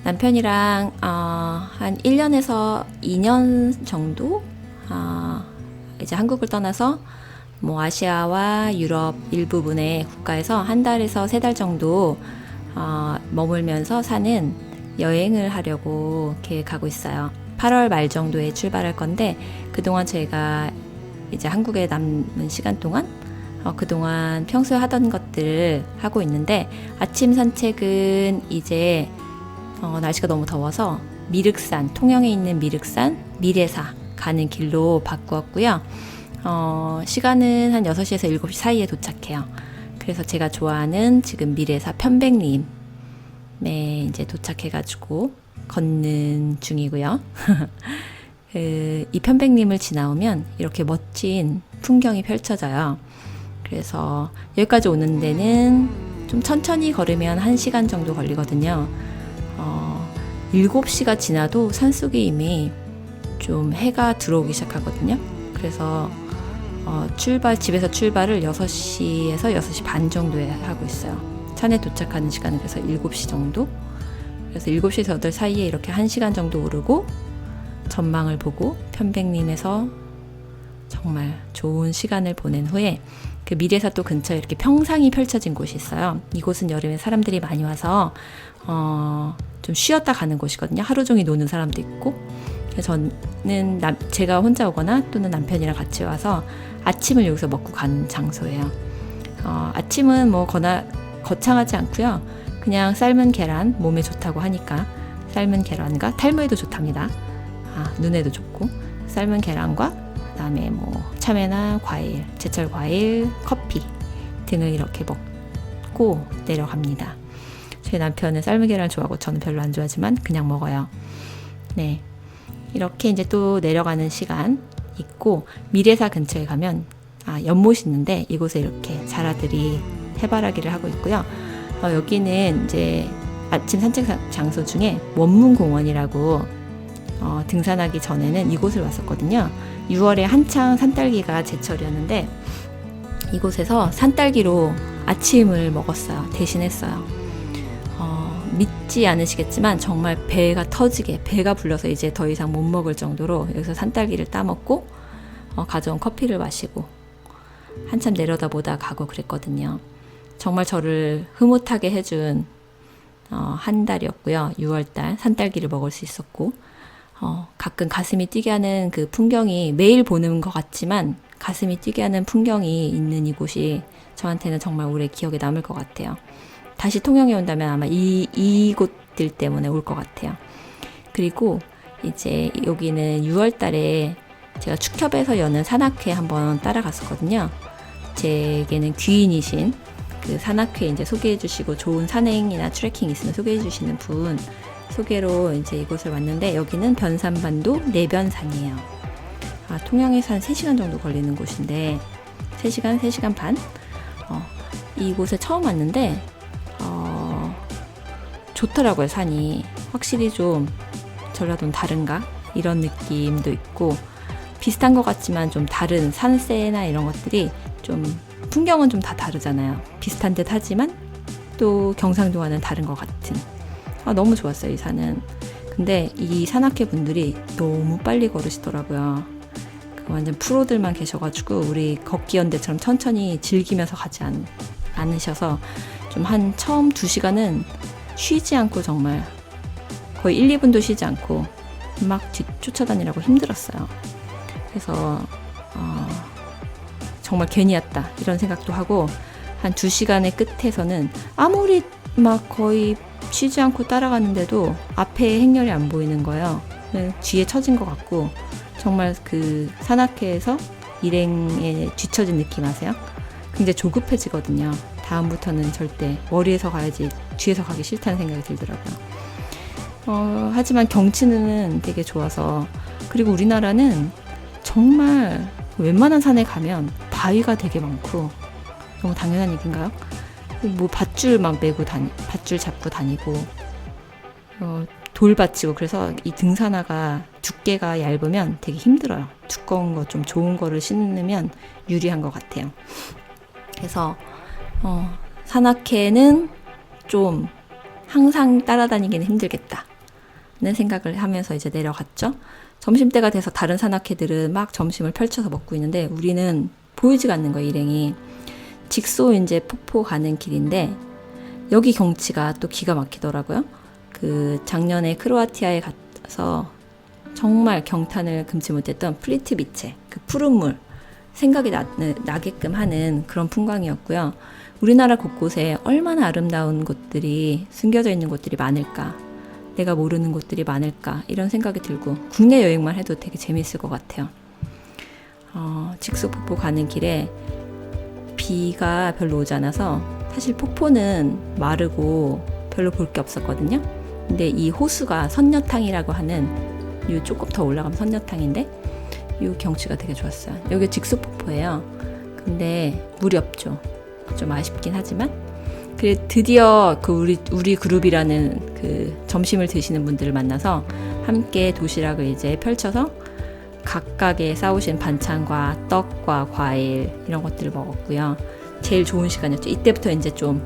남편이랑 한 1년에서 2년 정도 이제 한국을 떠나서 뭐 아시아와 유럽 일부분의 국가에서 한 달에서 3달 정도 머물면서 사는 여행을 하려고 계획하고 있어요. 8월 말 정도에 출발할 건데 그동안 저희가 이제 한국에 남은 시간 동안 그동안 평소에 하던 것들을 하고 있는데 아침 산책은 이제 날씨가 너무 더워서 미륵산, 통영에 있는 미륵산 미래사 가는 길로 바꾸었고요. 시간은 한 6시에서 7시 사이에 도착해요. 그래서 제가 좋아하는 지금 미래사 편백림에 이제 도착해가지고 걷는 중이고요. 이 편백림을 지나오면 이렇게 멋진 풍경이 펼쳐져요. 그래서 여기까지 오는 데는 좀 천천히 걸으면 1시간 정도 걸리거든요. 7시가 지나도 산속에 이미 좀 해가 들어오기 시작하거든요. 그래서 집에서 출발을 6시에서 6시 반 정도에 하고 있어요. 산에 도착하는 시간은 그래서 7시 정도. 그래서 7시에서 8시 사이에 이렇게 1시간 정도 오르고 전망을 보고 편백림에서 정말 좋은 시간을 보낸 후에 그 미래사또 근처에 이렇게 평상이 펼쳐진 곳이 있어요. 이곳은 여름에 사람들이 많이 와서 좀 쉬었다 가는 곳이거든요. 하루 종일 노는 사람도 있고. 그래서 저는 제가 혼자 오거나 또는 남편이랑 같이 와서 아침을 여기서 먹고 가는 장소예요. 아침은 뭐 거창하지 않고요. 그냥 삶은 계란, 몸에 좋다고 하니까 삶은 계란과 탈모에도 좋답니다. 눈에도 좋고 삶은 계란과 그다음에 뭐 참외나 과일, 제철 과일, 커피 등을 이렇게 먹고 내려갑니다. 제 남편은 삶은 계란 좋아하고 저는 별로 안 좋아하지만 그냥 먹어요. 네, 이렇게 이제 또 내려가는 시간 있고 미래사 근처에 가면 연못이 있는데 이곳에 이렇게 자라들이 해바라기를 하고 있고요. 여기는 이제 아침 산책 장소 중에 원문공원이라고 등산하기 전에는 이곳을 왔었거든요. 6월에 한창 산딸기가 제철이었는데 이곳에서 산딸기로 아침을 먹었어요. 대신했어요. 믿지 않으시겠지만 정말 배가 터지게 배가 불러서 이제 더 이상 못 먹을 정도로 여기서 산딸기를 따먹고 가져온 커피를 마시고 한참 내려다보다 가고 그랬거든요. 정말 저를 흐뭇하게 해준 한 달이었고요. 6월달 산딸기를 먹을 수 있었고 가끔 가슴이 뛰게 하는 그 풍경이 매일 보는 것 같지만 가슴이 뛰게 하는 풍경이 있는 이곳이 저한테는 정말 오래 기억에 남을 것 같아요. 다시 통영에 온다면 아마 이곳들 때문에 올 것 같아요. 그리고 이제 여기는 6월 달에 제가 축협에서 여는 산악회 한번 따라갔었거든요. 제게는 귀인이신 그 산악회 이제 소개해 주시고 좋은 산행이나 트레킹 있으면 소개해 주시는 분 소개로 이제 이곳을 왔는데 여기는 변산반도 내변산이에요. 통영에서 한 3시간 정도 걸리는 곳인데 3시간, 3시간 반? 이곳에 처음 왔는데 좋더라고요. 산이 확실히 좀 전라도는 다른가? 이런 느낌도 있고 비슷한 것 같지만 좀 다른 산세나 이런 것들이 좀 풍경은 좀 다 다르잖아요. 비슷한 듯 하지만 또 경상도와는 다른 것 같은 너무 좋았어요. 이 산은. 근데 이 산악회 분들이 너무 빨리 걸으시더라고요. 완전 프로들만 계셔가지고 우리 걷기 연대처럼 천천히 즐기면서 가지 않으셔서 좀 한 처음 2시간은 쉬지 않고 정말 거의 1, 2분도 쉬지 않고 막 쫓아다니라고 힘들었어요. 그래서 정말 괜히 왔다 이런 생각도 하고 한 2시간의 끝에서는 아무리 막 거의 쉬지 않고 따라가는데도 앞에 행렬이 안 보이는 거예요. 뒤에 처진 것 같고 정말 그 산악회에서 일행에 뒤처진 느낌 아세요? 굉장히 조급해지거든요. 다음부터는 절대 머리에서 가야지 뒤에서 가기 싫다는 생각이 들더라고요. 하지만 경치는 되게 좋아서 그리고 우리나라는 정말 웬만한 산에 가면 바위가 되게 많고 너무 당연한 얘기인가요? 뭐 밧줄 막 메고 밧줄 잡고 다니고 돌 받치고 그래서 이 등산화가 두께가 얇으면 되게 힘들어요. 두꺼운 거 좀 좋은 거를 신으면 유리한 것 같아요. 그래서 산악회는 좀 항상 따라다니기는 힘들겠다 생각을 하면서 이제 내려갔죠. 점심때가 돼서 다른 산악회들은 막 점심을 펼쳐서 먹고 있는데 우리는 보이지가 않는 거예요, 일행이. 직소 이제 폭포 가는 길인데 여기 경치가 또 기가 막히더라고요. 그 작년에 크로아티아에 가서 정말 경탄을 금치 못했던 플리트비체, 그 푸른 물 생각이 나게끔 하는 그런 풍광이었고요. 우리나라 곳곳에 얼마나 아름다운 곳들이 숨겨져 있는 곳들이 많을까, 내가 모르는 곳들이 많을까 이런 생각이 들고 국내 여행만 해도 되게 재밌을 것 같아요. 직소폭포 가는 길에 비가 별로 오지 않아서 사실 폭포는 마르고 별로 볼 게 없었거든요. 근데 이 호수가 선녀탕이라고 하는, 요 조금 더 올라가면 선녀탕인데 이 경치가 되게 좋았어요. 여기 직소폭포예요. 근데 물이 없죠. 좀 아쉽긴 하지만 그래 드디어 그 우리 그룹이라는 그 점심을 드시는 분들을 만나서 함께 도시락을 이제 펼쳐서 각각의 싸우신 반찬과 떡과 과일 이런 것들을 먹었고요. 제일 좋은 시간이었죠. 이때부터 이제 좀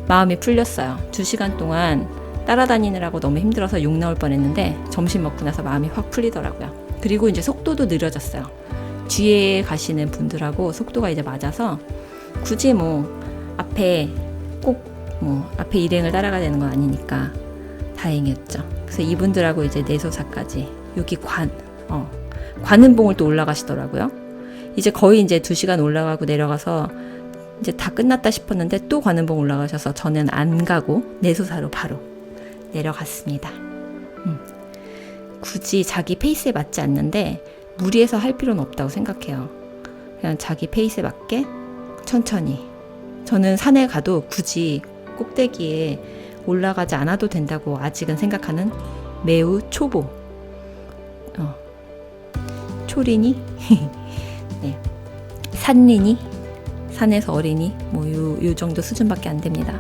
마음이 풀렸어요. 2시간 동안 따라다니느라고 너무 힘들어서 욕 나올 뻔했는데 점심 먹고 나서 마음이 확 풀리더라고요. 그리고 이제 속도도 느려졌어요. 뒤에 가시는 분들하고 속도가 이제 맞아서 굳이 뭐 앞에 꼭 뭐 앞에 일행을 따라가야 되는 건 아니니까 다행이었죠. 그래서 이분들하고 이제 내소사까지 여기 관음봉을 또 올라가시더라고요. 이제 거의 이제 2시간 올라가고 내려가서 이제 다 끝났다 싶었는데 또 관음봉 올라가셔서 저는 안 가고 내소사로 바로 내려갔습니다. 굳이 자기 페이스에 맞지 않는데 무리해서 할 필요는 없다고 생각해요. 그냥 자기 페이스에 맞게 천천히. 저는 산에 가도 굳이 꼭대기에 올라가지 않아도 된다고 아직은 생각하는 매우 초보. 초리니? 네. 산리니? 산에서 어리니? 뭐 요 정도 수준밖에 안 됩니다.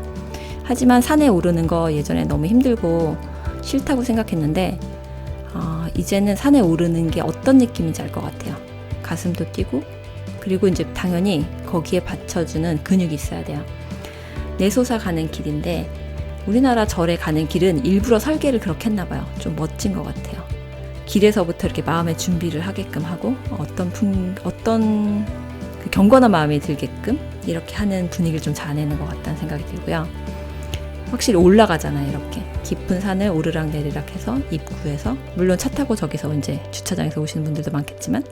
하지만 산에 오르는 거 예전에 너무 힘들고 싫다고 생각했는데 이제는 산에 오르는 게 어떤 느낌인지 알 것 같아요. 가슴도 뛰고 그리고 이제 당연히 거기에 받쳐주는 근육이 있어야 돼요. 내소사 가는 길인데 우리나라 절에 가는 길은 일부러 설계를 그렇게 했나 봐요. 좀 멋진 것 같아요. 길에서부터 이렇게 마음의 준비를 하게끔 하고 어떤 그 경건한 마음이 들게끔 이렇게 하는 분위기를 좀 자아내는 것 같다는 생각이 들고요. 확실히 올라가잖아요. 이렇게 깊은 산을 오르락내리락 해서 입구에서, 물론 차 타고 저기서 이제 주차장에서 오시는 분들도 많겠지만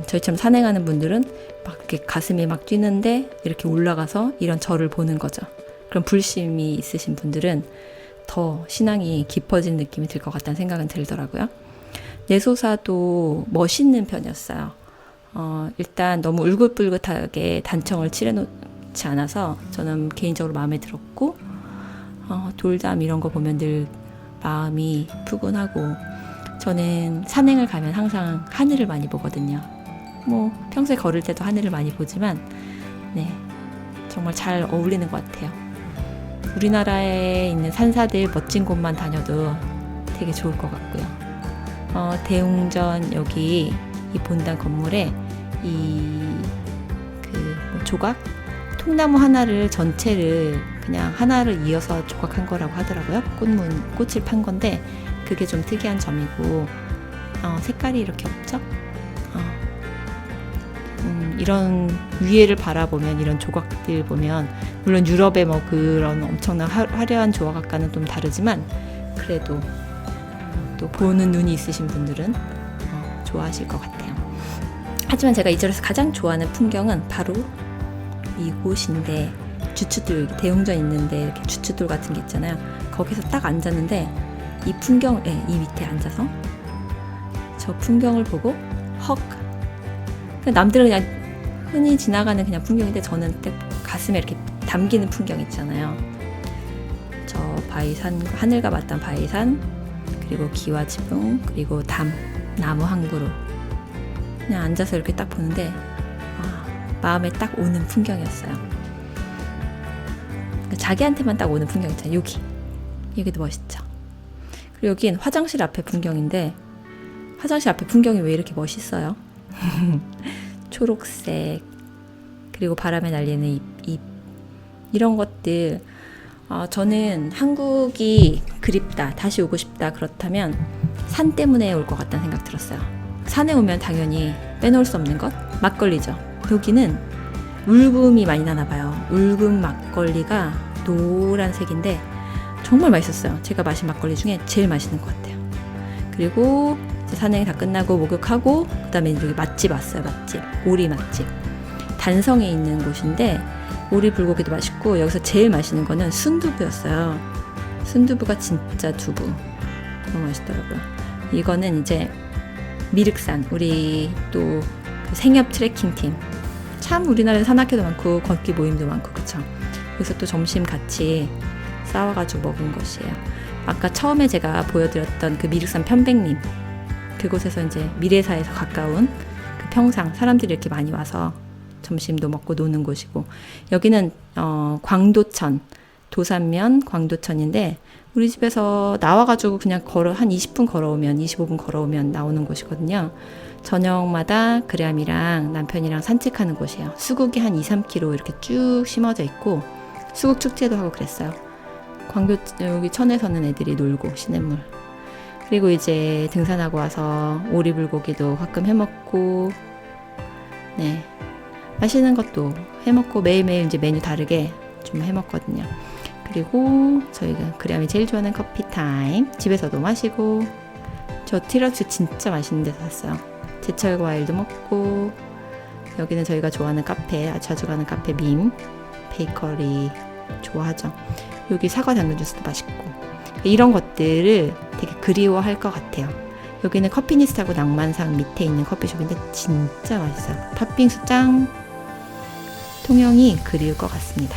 저희처럼 산행하는 분들은 막 이렇게 가슴이 막 뛰는데 이렇게 올라가서 이런 절을 보는 거죠. 그럼 불심이 있으신 분들은 더 신앙이 깊어진 느낌이 들 것 같다는 생각은 들더라고요. 내소사도 멋있는 편이었어요. 일단 너무 울긋불긋하게 단청을 칠해놓지 않아서 저는 개인적으로 마음에 들었고, 돌담 이런 거 보면 늘 마음이 푸근하고, 저는 산행을 가면 항상 하늘을 많이 보거든요. 뭐 평소에 걸을 때도 하늘을 많이 보지만 네, 정말 잘 어울리는 것 같아요. 우리나라에 있는 산사들 멋진 곳만 다녀도 되게 좋을 것 같고요. 대웅전 여기 이 본당 건물에 뭐 조각? 통나무 하나를 전체를 그냥 하나를 이어서 조각한 거라고 하더라고요. 꽃을 판 건데 그게 좀 특이한 점이고, 색깔이 이렇게 없죠? 이런 위에를 바라보면, 이런 조각들 보면, 물론 유럽의 뭐 그런 엄청난 화려한 조각과는 좀 다르지만 그래도 또 보는 눈이 있으신 분들은 좋아하실 것 같아요. 하지만 제가 이 절에서 가장 좋아하는 풍경은 바로 이곳인데, 주춧돌, 대웅전 있는데 이렇게 주춧돌 같은 게 있잖아요. 거기서 딱 앉았는데 이 풍경에, 이 밑에 앉아서 저 풍경을 보고 남들은 그냥 흔히 지나가는 그냥 풍경인데 저는 가슴에 이렇게 담기는 풍경 있잖아요. 저 바위산, 하늘과 맞닿은 바위산, 그리고 기와 지붕, 그리고 나무 한 그루, 그냥 앉아서 이렇게 딱 보는데 마음에 딱 오는 풍경이었어요. 자기한테만 딱 오는 풍경 있잖아요. 여기도 멋있죠. 그리고 여긴 화장실 앞에 풍경인데, 화장실 앞에 풍경이 왜 이렇게 멋있어요? 초록색, 그리고 바람에 날리는 잎 이런 것들, 저는 한국이 그립다, 다시 오고 싶다 그렇다면 산 때문에 올 것 같다는 생각 들었어요. 산에 오면 당연히 빼놓을 수 없는 것, 막걸리죠. 여기는 울금이 많이 나나 봐요. 울금 막걸리가 노란색인데 정말 맛있었어요. 제가 마신 막걸리 중에 제일 맛있는 것 같아요. 그리고 이제 산행 다 끝나고 목욕하고 그다음에 여기 맛집 왔어요. 맛집, 오리 맛집. 단성에 있는 곳인데 오리 불고기도 맛있고 여기서 제일 맛있는 거는 순두부였어요. 순두부가 진짜 두부 너무 맛있더라고요. 이거는 이제 미륵산, 우리 또 그 생협 트레킹 팀. 참 우리나라에 산악회도 많고 걷기 모임도 많고 그쵸. 그래서 또 점심 같이 싸워가지고 먹은 것이에요. 아까 처음에 제가 보여드렸던 그 미륵산 편백림, 그곳에서 이제 미래사에서 가까운 그 평상, 사람들이 이렇게 많이 와서 점심도 먹고 노는 곳이고, 여기는 광도천, 도산면 광도천인데 우리 집에서 나와가지고 그냥 한 20분 걸어오면, 25분 걸어오면 나오는 곳이거든요. 저녁마다 그람이랑 남편이랑 산책하는 곳이에요. 수국이 한 2-3km 이렇게 쭉 심어져 있고 수국 축제도 하고 그랬어요. 여기 천에서는 애들이 놀고 시냇물. 그리고 이제 등산하고 와서 오리불고기도 가끔 해먹고, 네, 맛있는 것도 해먹고 매일매일 이제 메뉴 다르게 좀 해먹거든요. 그리고 저희가 그람이 제일 좋아하는 커피 타임, 집에서도 마시고. 저 티라미수 진짜 맛있는 데서 샀어요. 제철 과일도 먹고. 여기는 저희가 좋아하는 카페, 자주 가는 카페 밈 베이커리 좋아하죠. 여기 사과 당근 주스도 맛있고. 이런 것들을 되게 그리워할 것 같아요. 여기는 커피니스트하고 낭만상 밑에 있는 커피숍인데 진짜 맛있어요. 팥빙수 짱. 통영이 그리울 것 같습니다.